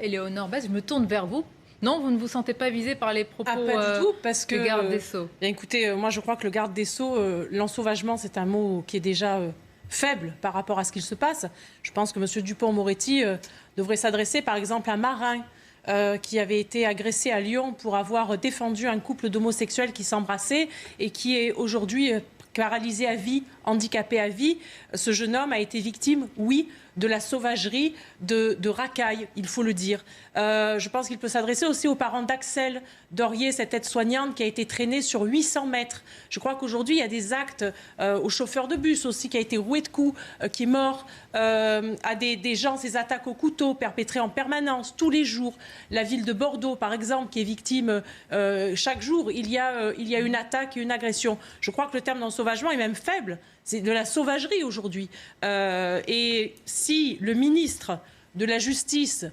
Éléonore Besse, je me tourne vers vous. Non, vous ne vous sentez pas visé par les propos pas du tout, parce que du garde des Sceaux. Bien, écoutez, moi je crois que le garde des Sceaux, l'ensauvagement, c'est un mot qui est déjà faible par rapport à ce qu'il se passe. Je pense que M. Dupond-Moretti devrait s'adresser par exemple à un marin qui avait été agressé à Lyon pour avoir défendu un couple d'homosexuels qui s'embrassaient et qui est aujourd'hui paralysé à vie, handicapé à vie. Ce jeune homme a été victime, oui, de la sauvagerie de racailles, il faut le dire. Je pense qu'il peut s'adresser aussi aux parents d'Axel Dorier, cette aide-soignante qui a été traînée sur 800 mètres. Je crois qu'aujourd'hui, il y a des actes au chauffeur de bus aussi qui a été roué de coups, qui est mort, à des gens, ces attaques au couteau perpétrées en permanence, tous les jours. La ville de Bordeaux, par exemple, qui est victime chaque jour, il y a une attaque et une agression. Je crois que le terme d'ensauvagement est même faible. C'est de la sauvagerie aujourd'hui. Et si le ministre de la Justice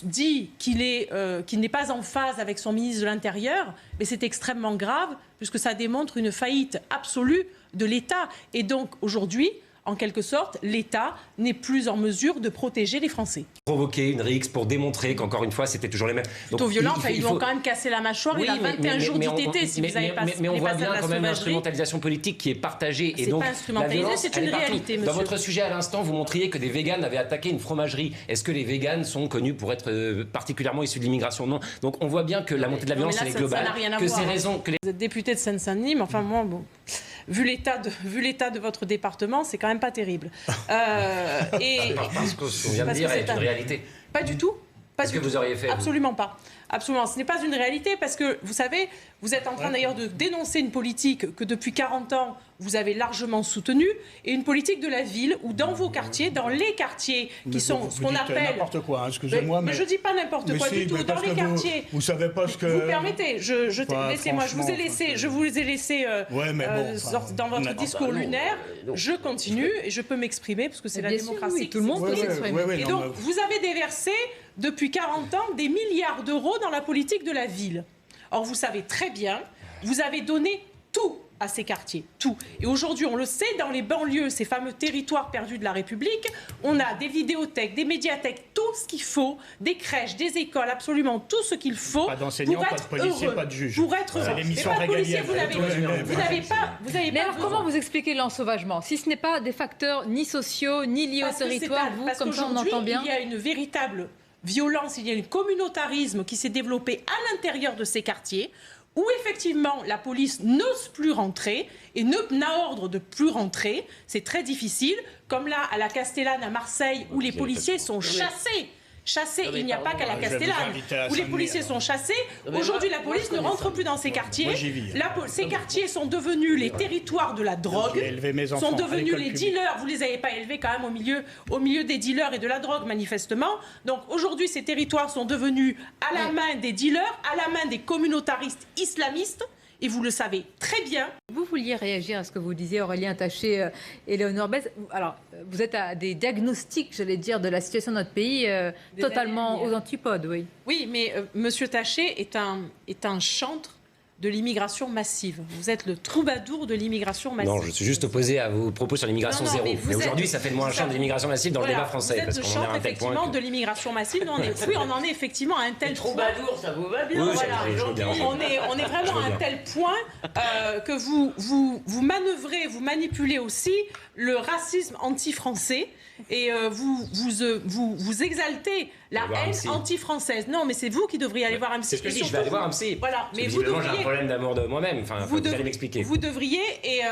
dit qu'il n'est pas en phase avec son ministre de l'Intérieur, mais c'est extrêmement grave, puisque ça démontre une faillite absolue de l'État. Et donc, aujourd'hui, en quelque sorte, l'État n'est plus en mesure de protéger les Français. Provoquer une rixe pour démontrer qu'encore une fois, c'était toujours les mêmes. Plutôt violent, ils vont quand même casser la mâchoire. Oui, il a 21 jours d'ITT si vous n'avez pas mais on voit bien quand même l'instrumentalisation politique qui est partagée. C'est pas instrumentalisé, c'est une réalité, monsieur. Dans votre sujet à l'instant, vous montriez que des véganes avaient attaqué une fromagerie. Est-ce que les véganes sont connus pour être particulièrement issus de l'immigration? Non. Donc on voit bien que la montée de la violence, elle est globale. Ça n'a rien à voir. Vous êtes député de Seine-Saint-Denis, mais enfin, moi, bon... Vu l'état de votre département, c'est quand même pas terrible. Parce que ce qu'on vient de dire est une réalité. Pas du tout. Qu'est-ce que vous auriez fait? Absolument pas. Absolument. Ce n'est pas une réalité parce que, vous savez, vous êtes en train d'ailleurs de dénoncer une politique que depuis 40 ans, vous avez largement soutenue, et une politique de la ville où dans vos quartiers, dans les quartiers qui sont ce qu'on appelle... n'importe quoi, excusez-moi. Mais je dis pas n'importe quoi du tout. Dans les quartiers... Vous savez pas ce que... Vous permettez, laissez-moi, je vous ai laissé dans votre discours lunaire. Je continue et je peux m'exprimer parce que c'est la démocratie. Oui, tout le monde peut s'exprimer. Et donc, vous avez déversé depuis 40 ans des milliards d'euros dans la politique de la ville. Or, vous savez très bien, vous avez donné tout à ces quartiers, tout. Et aujourd'hui, on le sait, dans les banlieues, ces fameux territoires perdus de la République, on a des vidéothèques, des médiathèques, tout ce qu'il faut, des crèches, des écoles, absolument tout ce qu'il faut. Pas d'enseignants, pas de policiers, pas de juges. Pour être heureux. Mais pas de policiers, vous n'avez pas. Mais alors, comment vous expliquez l'ensauvagement, si ce n'est pas des facteurs ni sociaux, ni liés au territoire, comme ça on entend bien? Il y a une véritable violence, il y a un communautarisme qui s'est développé à l'intérieur de ces quartiers, où effectivement la police n'ose plus rentrer et n'a ordre de plus rentrer. C'est très difficile, comme là à la Castellane à Marseille, où les policiers sont chassés. Il n'y a pas qu'à la Castellane, où les policiers sont chassés. Aujourd'hui, la police ne rentre plus dans ces quartiers. Ces quartiers sont devenus les territoires de la drogue, sont devenus les dealers. Vous ne les avez pas élevés quand même au milieu des dealers et de la drogue, manifestement. Donc aujourd'hui, ces territoires sont devenus à la main des dealers, à la main des communautaristes islamistes. Et vous le savez très bien. Vous vouliez réagir à ce que vous disiez, Aurélien Taché, Éléonore Besse. Alors, vous êtes à des diagnostics, j'allais dire, de la situation de notre pays totalement aux antipodes, oui. Oui, mais Monsieur Taché est un chantre de l'immigration massive. Vous êtes le troubadour de l'immigration massive. Non, je suis juste opposé à vos propos sur l'immigration zéro. Mais aujourd'hui, ça fait de moi un chant de l'immigration massive dans le débat français. Vous êtes le chantre, effectivement, de l'immigration massive. Oui, on en est effectivement à un tel point. Troubadour, ça vous va bien. Oui, voilà. On est vraiment à un tel point que vous manœuvrez, vous manipulez aussi le racisme anti-français et vous exaltez la haine anti-française. Non, mais c'est vous qui devriez aller voir MC. C'est ce que je dis, je vais aller voir MC. Voilà, mais vous devriez... j'ai un problème d'amour de moi-même. Enfin, vous allez m'expliquer. Vous devriez, et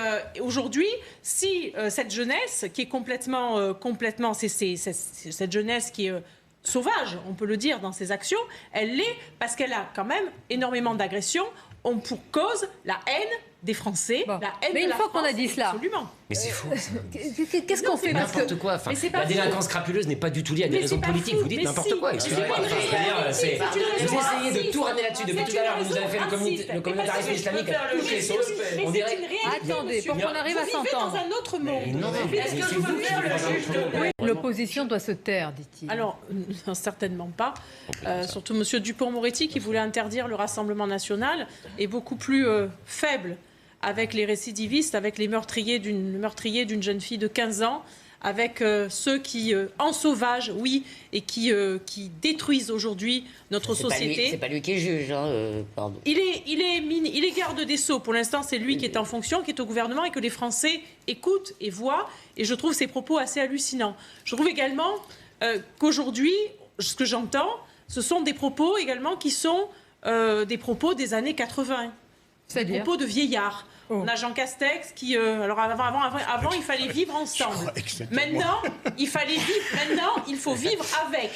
aujourd'hui, si cette jeunesse qui est complètement cette jeunesse qui est sauvage, on peut le dire dans ses actions, elle l'est parce qu'elle a quand même énormément d'agressions, ont pour cause la haine des Français, la haine mais de une la fois France, qu'on a dit cela, absolument. Mais c'est faux. Qu'est-ce qu'on fait? N'importe quoi. Enfin, la délinquance crapuleuse n'est pas du tout liée à des raisons politiques. Vous dites n'importe quoi. Excusez-moi. Vous essayez de tout ramener là-dessus. Depuis tout à l'heure, vous nous avez fait le communautarisme islamique à toutes les sauces. On dirait. Attendez, pour qu'on arrive à s'entendre. Dans un autre monde. Est-ce que vous faire le juge de... L'opposition doit se taire, dit-il. Alors, certainement pas. Surtout M. Dupond-Moretti, qui voulait interdire le Rassemblement national, est beaucoup plus faible avec les récidivistes, avec les meurtriers d'une jeune fille de 15 ans, avec ceux qui, en sauvage, oui, et qui détruisent aujourd'hui notre société. C'est pas lui qui est juge, hein, pardon. Il est garde des Sceaux. Pour l'instant, c'est lui qui est en fonction, qui est au gouvernement et que les Français écoutent et voient. Et je trouve ces propos assez hallucinants. Je trouve également qu'aujourd'hui, ce que j'entends, ce sont des propos également qui sont des propos des années 80. Des propos de vieillards. On a Jean Castex qui... alors avant, il fallait vivre ensemble. Maintenant, il faut vivre avec.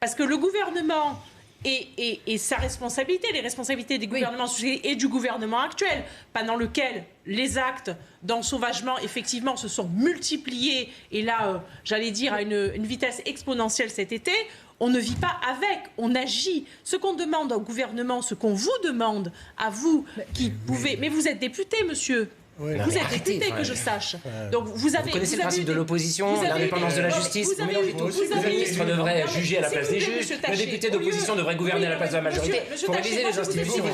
Parce que le gouvernement et sa responsabilité, les responsabilités des gouvernements et du gouvernement actuel, pendant lequel les actes d'ensauvagement, effectivement, se sont multipliés, et là, j'allais dire, à une vitesse exponentielle cet été, on ne vit pas avec, on agit. Ce qu'on demande au gouvernement, ce qu'on vous demande, à vous, qui pouvez... Mais vous êtes député, monsieur. Oui. Vous êtes député, que je sache. Donc vous connaissez le principe de l'opposition, l'indépendance de la justice. Vous mélangez tout. Le ministre devrait juger à la place des juges. Le député d'opposition devrait gouverner à la place de la majorité. Pour réviser les institutions.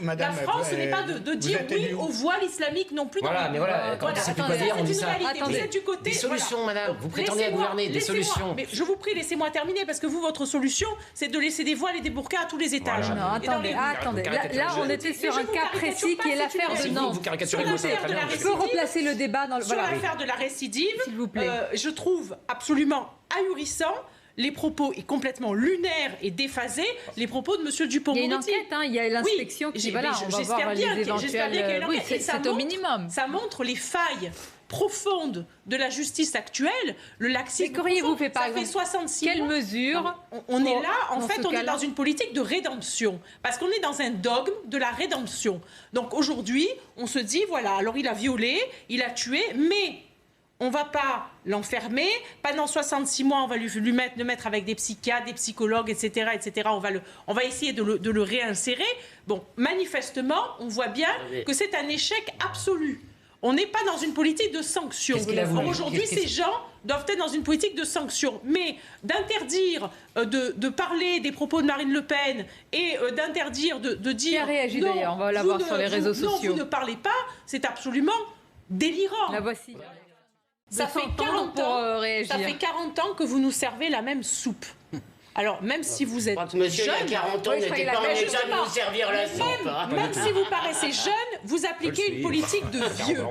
La France, ce n'est pas de dire oui au voile islamique non plus. Voilà, mais voilà, quand on ne sait plus quoi dire, on dit ça. Vous êtes du côté... Des solutions, madame. Vous prétendez à gouverner, des solutions. Mais je vous prie, laissez-moi terminer, parce que vous, votre solution, c'est de laisser des voiles et des burqas à tous les étages. Non, attendez. Là, on était sur un cas précis qui est l'affaire de Nantes. Vous caricaturez le dossier très bien. Je peux replacer le débat dans le... Sur l'affaire de la récidive, s'il vous plaît. Je trouve absolument ahurissant les propos et complètement lunaires et déphasés, les propos de M. Dupond-Moretti. Il y a une enquête, hein, il y a l'inspection qui... Voilà, on va voir les éventuels... Oui, c'est au minimum. Ça montre les failles profonde de la justice actuelle, le laxisme. Mais qu'auriez-vous fait, par exemple, fait 66 quelles mois. Mesures on est là, en fait, on est dans une politique de rédemption. Parce qu'on est dans un dogme de la rédemption. Donc aujourd'hui, on se dit, voilà, alors il a violé, il a tué, mais on ne va pas l'enfermer. Pendant 66 mois, on va le mettre avec des psychiatres, des psychologues, etc. etc. On va essayer de le réinsérer. Bon, manifestement, on voit bien que c'est un échec absolu. On n'est pas dans une politique de sanction. Aujourd'hui, ces gens doivent être dans une politique de sanction. Mais d'interdire de parler des propos de Marine Le Pen et d'interdire de dire... Qui a réagi d'ailleurs, on va la voir sur les réseaux sociaux. Non, vous ne parlez pas, c'est absolument délirant. La voici. Ça fait 40 ans que vous nous servez la même soupe. Alors, même si vous êtes monsieur, jeune... il y a 40 ans, il n'était pas en état de nous servir la soupe. Même si vous paraissez jeune, vous appliquez une politique de vieux.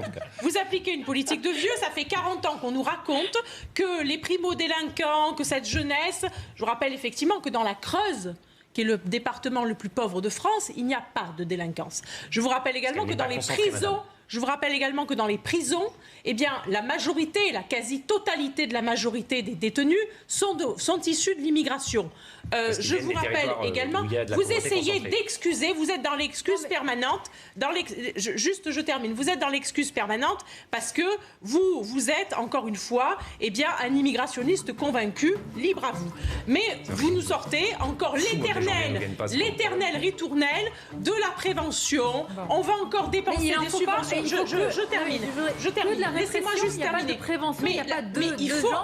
Vous appliquez une politique de vieux, ça fait 40 ans qu'on nous raconte que les primo-délinquants, que cette jeunesse... Je vous rappelle effectivement que dans la Creuse, qui est le département le plus pauvre de France, il n'y a pas de délinquance. Je vous rappelle également que dans les prisons... Je vous rappelle également que dans les prisons, eh bien, la majorité, la quasi-totalité de la majorité des détenus sont issus de l'immigration. Je vous rappelle également, vous essayez d'excuser, vous êtes dans l'excuse permanente, je termine, vous êtes dans l'excuse permanente parce que vous êtes, encore une fois, eh bien, un immigrationniste convaincu, libre à vous. Mais vous nous sortez encore l'éternel ritournelle de la prévention, on va encore dépenser des subventions. Je termine. Laissez-moi juste terminer.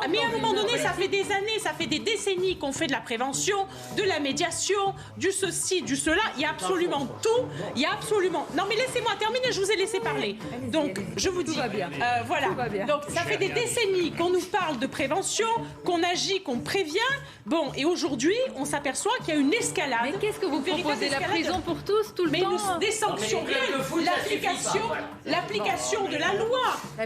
Mais à un moment donné, ça fait des années, ça fait des décennies qu'on fait de la prévention, de la médiation, du ceci, du cela. Il y a absolument tout. Il y a absolument... Non, mais laissez-moi terminer, je vous ai laissé parler. Donc, je vous dis... Tout va bien. Voilà. Donc, ça fait des décennies qu'on nous parle de prévention, qu'on agit, qu'on prévient. Bon, et aujourd'hui, on s'aperçoit qu'il y a une escalade. Mais qu'est-ce que vous proposez? La prison pour tous, tout le temps? Des sanctions réelles. L'application de la loi.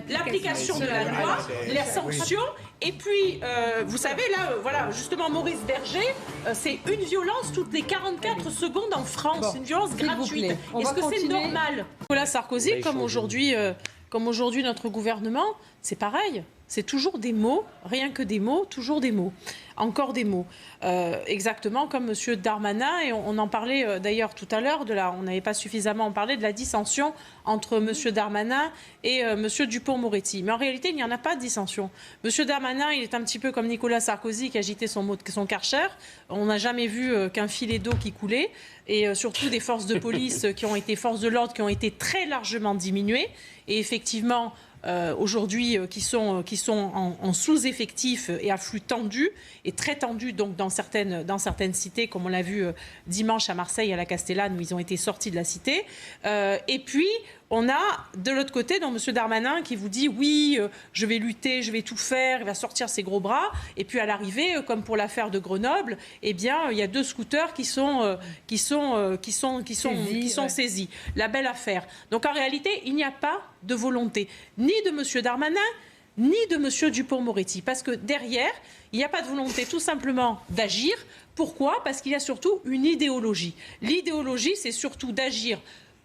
L'application de la loi, les sanctions. Et puis, vous savez, là, voilà, justement, Maurice Berger, c'est une violence toutes les 44 secondes en France. Une violence gratuite. Est-ce que c'est normal? Nicolas Sarkozy, comme aujourd'hui notre gouvernement, c'est pareil. C'est toujours des mots, rien que des mots, toujours des mots. Encore des mots. Exactement comme M. Darmanin, et on en parlait d'ailleurs tout à l'heure, on n'avait pas suffisamment parlé de la dissension entre M. Darmanin et M. Dupond-Moretti. Mais en réalité, il n'y en a pas de dissension. M. Darmanin, il est un petit peu comme Nicolas Sarkozy qui agitait son Karcher. On n'a jamais vu qu'un filet d'eau qui coulait, et surtout des forces de police forces de l'ordre qui ont été très largement diminuées. Et effectivement... aujourd'hui qui sont en sous-effectif et à flux tendu et très tendu donc dans certaines cités, comme on l'a vu dimanche à Marseille à la Castellane où ils ont été sortis de la cité. Et puis on a de l'autre côté, donc M. Darmanin qui vous dit oui, je vais lutter, je vais tout faire, il va sortir ses gros bras. Et puis à l'arrivée, comme pour l'affaire de Grenoble, eh bien, il y a 2 scooters qui sont saisis. La belle affaire. Donc en réalité, il n'y a pas de volonté ni de M. Darmanin, ni de M. Dupond-Moretti. Parce que derrière, il n'y a pas de volonté tout simplement d'agir. Pourquoi ? Parce qu'il y a surtout une idéologie. L'idéologie, c'est surtout d'agir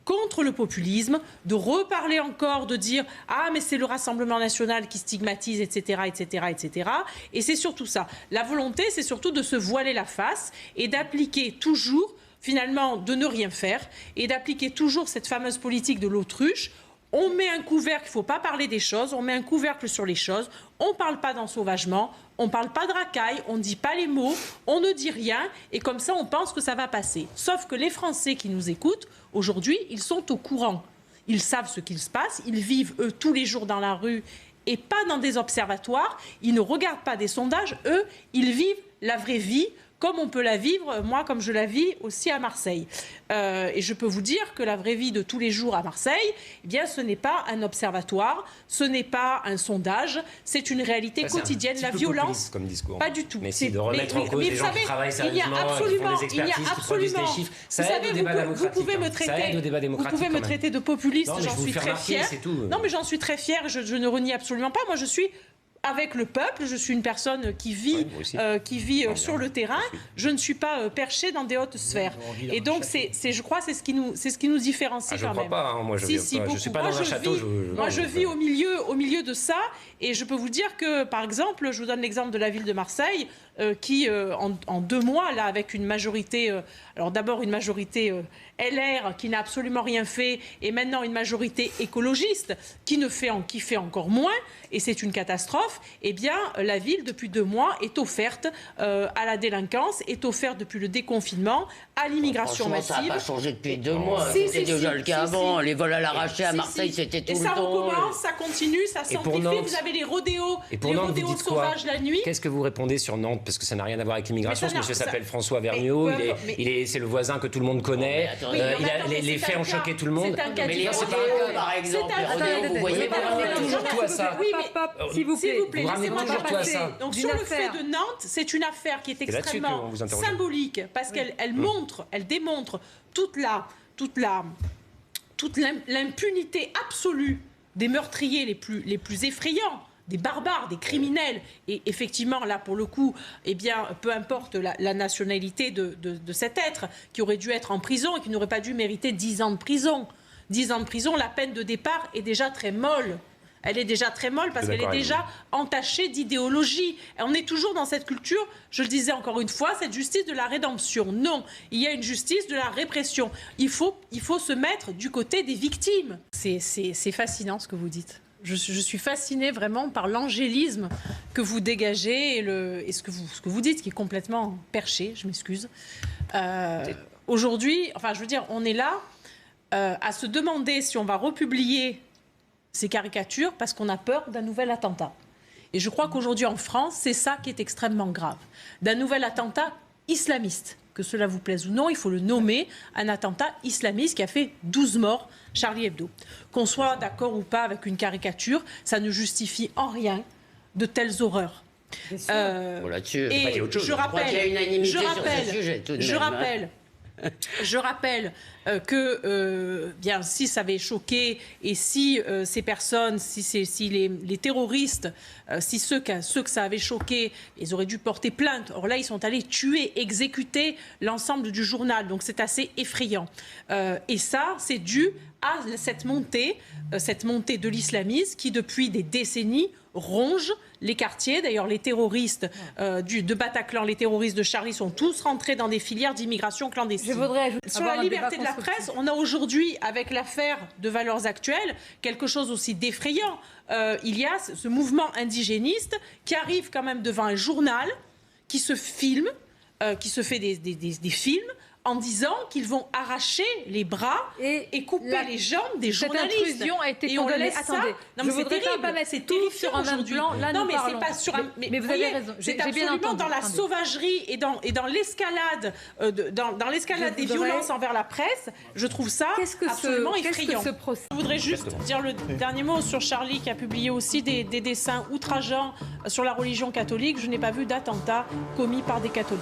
contre le populisme, de reparler encore, de dire « Ah, mais c'est le Rassemblement national qui stigmatise, etc. etc., etc. » Et c'est surtout ça. La volonté, c'est surtout de se voiler la face et d'appliquer toujours, finalement, de ne rien faire et d'appliquer toujours cette fameuse politique de l'autruche. On met un couvercle, il ne faut pas parler des choses, on met un couvercle sur les choses, on ne parle pas d'ensauvagement, on ne parle pas de racaille, on ne dit pas les mots, on ne dit rien, et comme ça on pense que ça va passer. Sauf que les Français qui nous écoutent, aujourd'hui, ils sont au courant. Ils savent ce qu'il se passe, ils vivent, eux, tous les jours dans la rue, et pas dans des observatoires, ils ne regardent pas des sondages, eux, ils vivent la vraie vie, comme on peut la vivre, moi, comme je la vis aussi à Marseille. Et je peux vous dire que la vraie vie de tous les jours à Marseille, eh bien, ce n'est pas un observatoire, ce n'est pas un sondage, c'est une réalité quotidienne. La violence, comme discours. Pas du tout. Mais si, de remettre en cause les gens qui travaillent sérieusement, qui font des expertises, qui produisent des chiffres, ça aide au débat démocratique. Ça aide au débat démocratique. Vous pouvez me traiter de populiste, j'en suis très fière. Non, mais j'en suis très fière, je ne renie absolument pas. Moi, je suis avec le peuple, je suis une personne qui vit, sur le terrain. Je ne suis pas perchée dans des hautes sphères. Et donc, je crois, c'est ce qui nous différencie quand même. Je ne crois pas. Moi, je ne suis pas dans un château. Moi, je vis au milieu de ça. Et je peux vous dire que, par exemple, je vous donne l'exemple de la ville de Marseille, qui, en 2 mois, là, avec une majorité, alors d'abord une majorité LR qui n'a absolument rien fait, et maintenant une majorité écologiste qui fait encore moins, et c'est une catastrophe, eh bien, la ville, depuis 2 mois, est offerte à la délinquance, est offerte depuis le déconfinement, à l'immigration massive. Ça n'a pas changé depuis 2 mois. C'était déjà le cas avant. Les vols à l'arraché à Marseille, c'était tout le temps. Et ça recommence, ça continue, ça s'amplifie. Vous avez les rodéos sauvages la nuit. Qu'est-ce que vous répondez sur Nantes ? Parce que ça n'a rien à voir avec l'immigration. Ce monsieur s'appelle François Vergniaud. C'est le voisin que tout le monde connaît. Les faits ont choqué tout le monde. Mais les rodéos, par exemple, vous voyez, vous ramenez toujours tout à ça. S'il vous plaît, vous ramenez toujours tout à ça. Donc sur le fait de Nantes, c'est une affaire qui est extrêmement symbolique parce qu'elle démontre toute l'impunité absolue des meurtriers les plus effrayants, des barbares, des criminels. Et effectivement, là, pour le coup, eh bien, peu importe la nationalité de cet être qui aurait dû être en prison et qui n'aurait pas dû mériter 10 ans de prison. 10 ans de prison, la peine de départ est déjà très molle. Elle est déjà très molle parce qu'elle est déjà entachée d'idéologie. Et on est toujours dans cette culture, je le disais encore une fois, cette justice de la rédemption. Non, il y a une justice de la répression. Il faut se mettre du côté des victimes. C'est fascinant ce que vous dites. Je suis fascinée vraiment par l'angélisme que vous dégagez et ce que vous dites, qui est complètement perché, je m'excuse. Aujourd'hui, enfin, je veux dire, on est là à se demander si on va republier ces caricatures parce qu'on a peur d'un nouvel attentat. Et je crois qu'aujourd'hui en France, c'est ça qui est extrêmement grave. D'un nouvel attentat islamiste. Que cela vous plaise ou non, il faut le nommer, un attentat islamiste qui a fait 12 morts, Charlie Hebdo. Qu'on soit d'accord ou pas avec une caricature, ça ne justifie en rien de telles horreurs. Et je rappelle que bien, si ça avait choqué et si ces personnes, si les terroristes, si ceux que ça avait choqué, ils auraient dû porter plainte. Or là, ils sont allés tuer, exécuter l'ensemble du journal. Donc c'est assez effrayant. Et ça, c'est dû à cette montée de l'islamisme qui, depuis des décennies, ronge les quartiers. D'ailleurs, les terroristes de Bataclan, les terroristes de Charlie sont tous rentrés dans des filières d'immigration clandestine. Je voudrais ajouter sur la liberté de la presse, on a aujourd'hui, avec l'affaire de Valeurs Actuelles, quelque chose aussi d'effrayant. Il y a ce mouvement indigéniste qui arrive quand même devant un journal qui se filme, qui se fait des films en disant qu'ils vont arracher les bras et couper les jambes des journalistes. Cette intrusion a été condamnée. Attendez, non, je voudrais pas mettre tout sur un même plan. Là, non, nous mais parlons. c'est pas sur un... Mais vous avez raison. C'est absolument dans la sauvagerie et dans l'escalade, dans l'escalade des violences envers la presse. Je trouve ça absolument effrayant. Je voudrais juste dire le dernier mot sur Charlie, qui a publié aussi des dessins outrageants sur la religion catholique. Je n'ai pas vu d'attentat commis par des catholiques.